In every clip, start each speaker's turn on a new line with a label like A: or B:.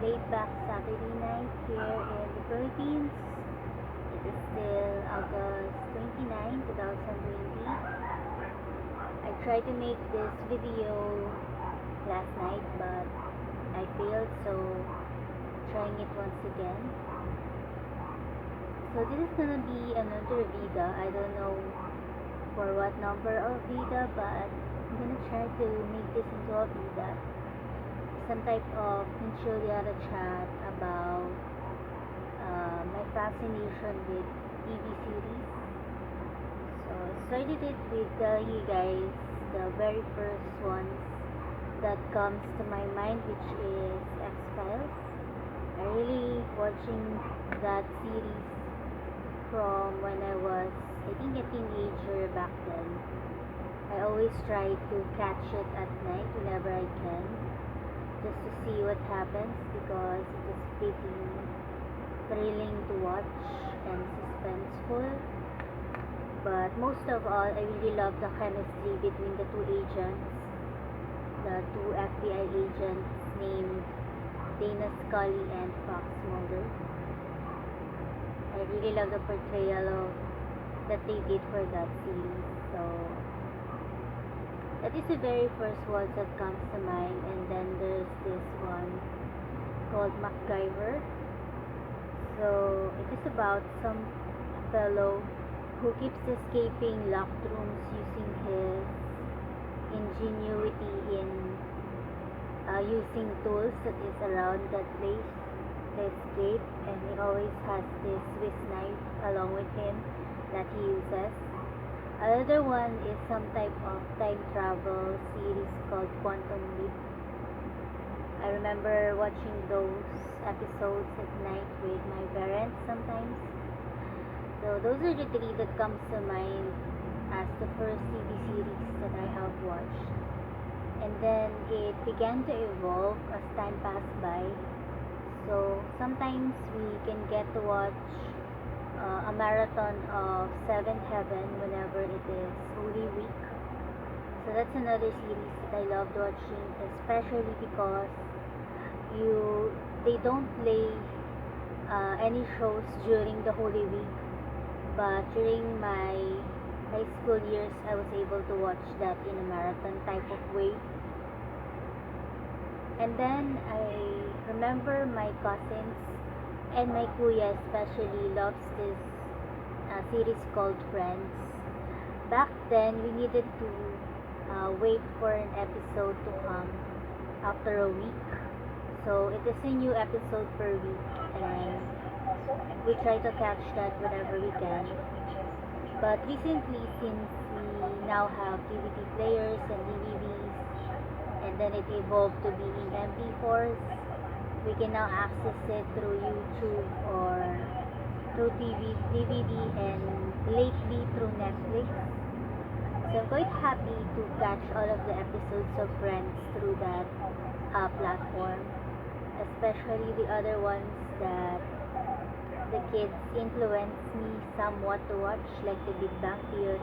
A: laid-back Saturday night here in the Philippines. It is still August 29, 2020. I tried to make this video last night, but I failed, so trying it once again. So this is gonna be another Veda. I don't know for what number of Veda, but I'm gonna try to make this into a Veda. Some type of Untitled chat about my fascination with TV series. So I started it with telling you guys the very first ones that comes to my mind, which is X-Files. I really watching that series from when I was, I think, a teenager back then. I always try to catch it at night whenever I can, just to see what happens, because it is pretty thrilling to watch and suspenseful. But most of all, I really love the chemistry between the two agents, the two FBI agents named Dana Scully and Fox Mulder. I really love the portrayal that they did for that series. So that is the very first one that comes to mind. And then there's this one called Macgyver. So it is about some fellow who keeps escaping locked rooms using his ingenuity in using tools that is around that place to escape, and he always has this Swiss knife along with him that he uses. Another one is some type of time travel series called Quantum Leap. I remember watching those episodes at night with my parents sometimes. So those are the three that comes to mind as the first TV series that I have watched. And then it began to evolve as time passed by. So sometimes we can get to watch a marathon of Seventh Heaven whenever it is Holy Week. So that's another series that I loved watching, especially because they don't play any shows during the Holy Week. But during my high school years, I was able to watch that in a marathon type of way. And then I remember my cousins and my kuya especially loves this series called Friends. Back then, we needed to wait for an episode to come after a week. So it is a new episode per week, and we try to catch that whenever we can. But recently, since we now have DVD players and DVDs, and then it evolved to be in MP4s, we can now access it through YouTube or through DVD, and lately through Netflix. So I'm quite happy to catch all of the episodes of Friends through that platform, especially the other ones that the kids influenced me somewhat to watch, like the Big Bang Theory.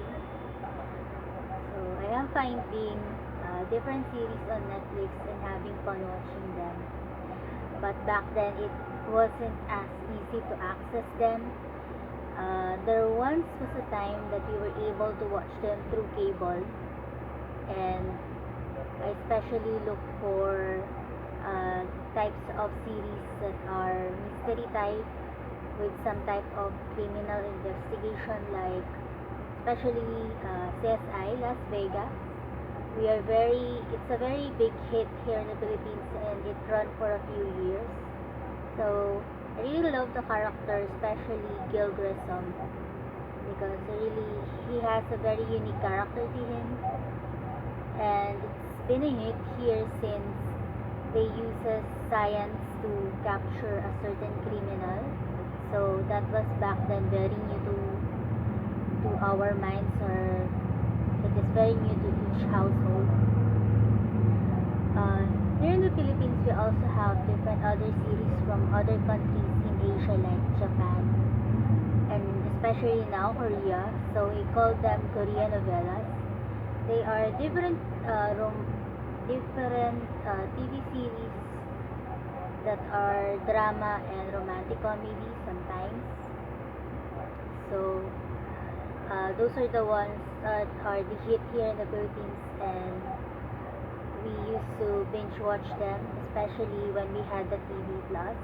A: So I am finding different series on Netflix and having fun watching them. But back then it wasn't as easy to access them. There once was a time that we were able to watch them through cable, and I especially look for types of series that are mystery type with some type of criminal investigation, like especially CSI Las Vegas. It's a very big hit here in the Philippines, and it ran for a few years. So I really love the character, especially Gil Grissom, because he has a very unique character to him, and it's been a hit here since they uses science to capture a certain criminal. So that was back then very new to our minds, or it is very new to each household. Here in the Philippines, we also have different other series from other countries in Asia, like Japan, and especially now Korea. So we call them Korean novellas. They are different TV series that are drama and romantic comedy sometimes. So those are the ones that are the hit here in the Philippines, and we used to binge watch them, especially when we had the TV Plus.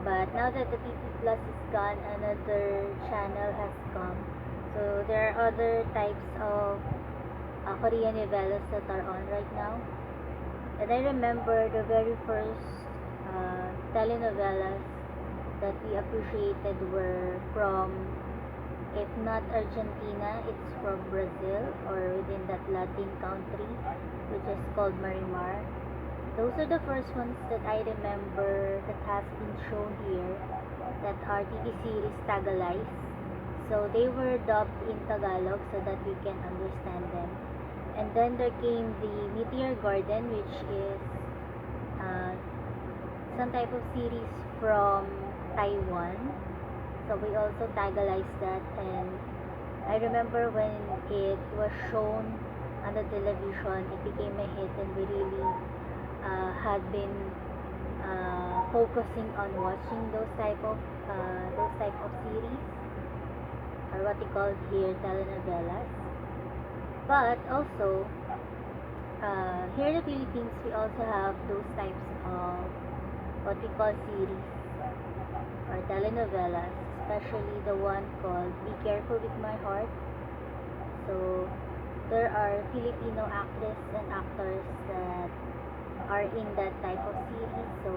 A: But now that the TV Plus is gone, another channel has come. So there are other types of Korean novellas that are on right now. And I remember the very first telenovelas that we appreciated were from, if not Argentina, it's from Brazil, or within that Latin country, which is called Marimar. Those are the first ones that I remember that has been shown here, that are TV series Tagalized. So they were dubbed in Tagalog so that we can understand them. And then there came the Meteor Garden, which is some type of series from Taiwan. So we also Tagalized that, and I remember when it was shown on the television, it became a hit, and we really had been focusing on watching those type of series, or what we call here telenovelas. But also here in the Philippines, we also have those types of what we call series or telenovelas, especially the one called Be Careful with My Heart. So there are Filipino actors and actors that are in that type of series, so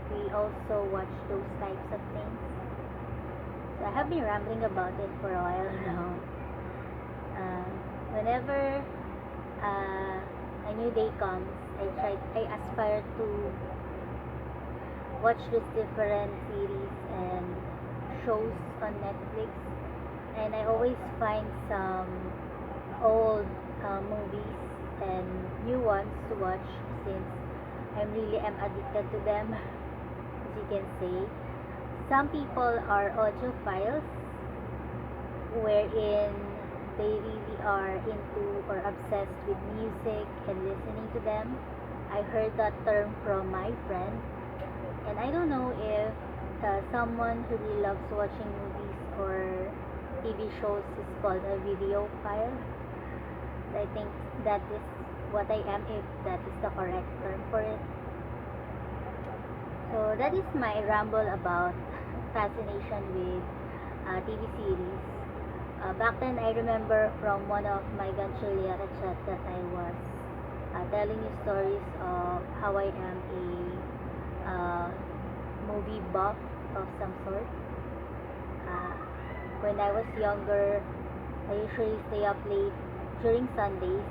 A: we also watch those types of things. So I have been rambling about it for a while now. Whenever a new day comes, I aspire to watch these different series and shows on Netflix, and I always find some old movies and new ones to watch, since I really am addicted to them. As you can say, some people are audiophiles, wherein they really are into or obsessed with music and listening to them. I heard that term from my friend, and I don't know if someone who really loves watching movies or TV shows is called a videophile. I think that is what I am, if that is the correct term for it. So that is my ramble about fascination with TV series. Back then, I remember from one of my Gancholiera chat that I was telling you stories of how I am a movie buff of some sort. When I was younger, I usually stay up late during Sundays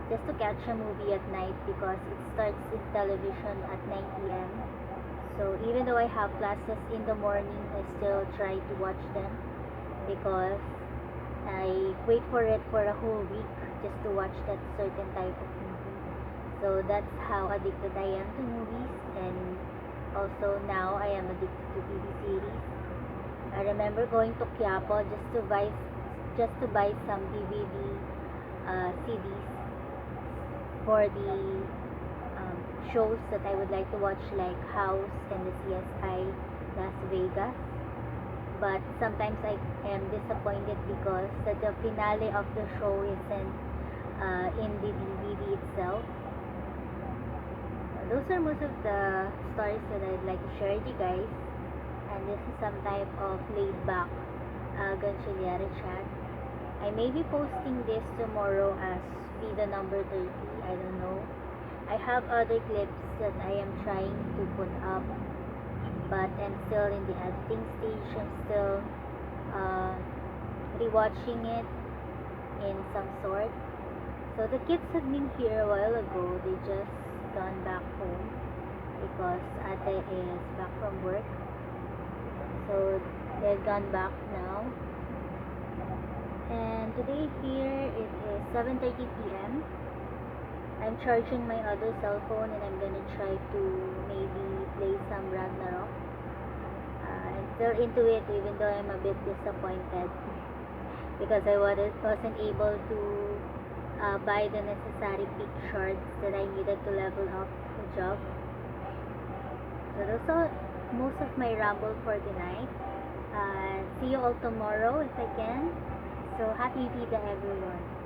A: just to catch a movie at night, because it starts in television at 9 p.m. So even though I have classes in the morning, I still try to watch them, because I wait for it for a whole week just to watch that certain type of movie. So that's how addicted I am to movies, and also now I am addicted to TV series. I remember going to Quiapo just to buy some DVD CDs for the shows that I would like to watch, like House and the CSI Las Vegas. But sometimes I am disappointed because the finale of the show isn't in the DVD itself. Those are most of the stories that I'd like to share with you guys, and this is some type of laid back Gancholiera chat. I may be posting this tomorrow as Veda number 30, I don't know. I have other clips that I am trying to put up, but I'm still in the editing stage. I'm still rewatching it in some sort. So the kids had been here a while ago. They just gone back home because Ate is back from work. So they've gone back now. And today here it is 7:30 p.m. I'm charging my other cell phone, and I'm gonna try to maybe play some Ragnarok. I'm still into it, even though I'm a bit disappointed because I wasn't able to buy the necessary pick shards that I needed to level up the job. So those are most of my ramble for tonight. See you all tomorrow if I can. So happy Veda everyone.